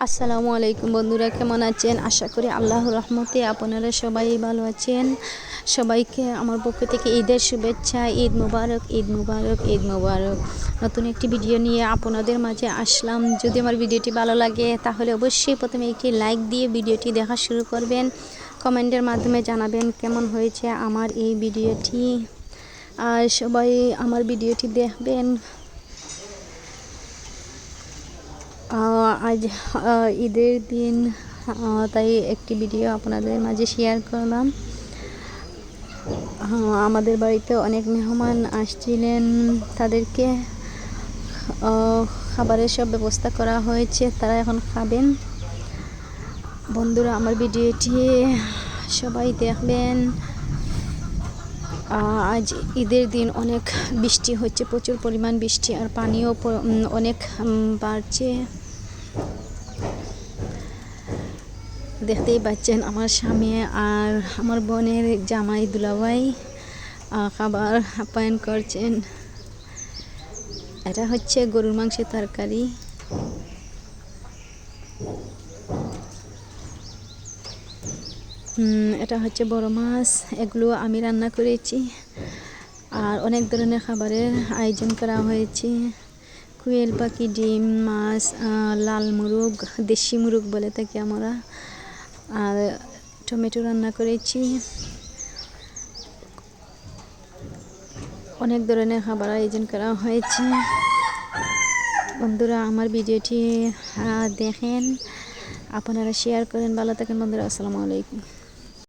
আসসালামু আলাইকুম বন্ধুরা, কেমন আছেন? আশা করি আল্লাহর রহমতে আপনারা সবাই ভালো আছেন। সবাইকে আমার পক্ষ থেকে ঈদের শুভেচ্ছা। ঈদ মুবারক, ঈদ মুবারক, ঈদ মুবারক। নতুন একটি ভিডিও নিয়ে আপনাদের মাঝে আসলাম। যদি আমার ভিডিওটি ভালো লাগে তাহলে অবশ্যই প্রথমে একটি লাইক দিয়ে ভিডিওটি দেখা শুরু করবেন। কমেন্টের মাধ্যমে জানাবেন কেমন হয়েছে আমার এই ভিডিওটি। আর সবাই আমার ভিডিওটি দেখবেন। আজ ঈদের দিন, তাই একটি ভিডিও আপনাদের মাঝে শেয়ার করলাম। আমাদের বাড়িতে অনেক মেহমান আসছিলেন, তাদেরকে খাবারের সব ব্যবস্থা করা হয়েছে, তারা এখন খাবেন। বন্ধুরা, আমার ভিডিওটি সবাই দেখবেন। আজ ঈদের দিন অনেক বৃষ্টি হচ্ছে, প্রচুর পরিমাণ বৃষ্টি, আর পানিও অনেক বাড়ছে। দেখতেই পাচ্ছেন আমার স্বামী আর আমার বোনের জামাই দুলাভাই খাবার আপ্যায়ন করছেন। এটা হচ্ছে গরুর মাংসের তরকারি। এটা হচ্ছে বড় মাছ, এগুলো আমি রান্না করেছি। আর অনেক ধরনের খাবারের আয়োজন করা হয়েছে। কোয়েল পাখি, ডিম, মাছ, লাল মুরগ, দেশি মুরগ বলে থাকি আমরা, আর টমেটো রান্না করেছি। অনেক ধরনের খাবার আয়োজন করা হয়েছে। বন্ধুরা, আমার ভিডিওটি দেখেন, আপনারা শেয়ার করেন। ভালো থাকেন বন্ধুরা, আসসালামু আলাইকুম।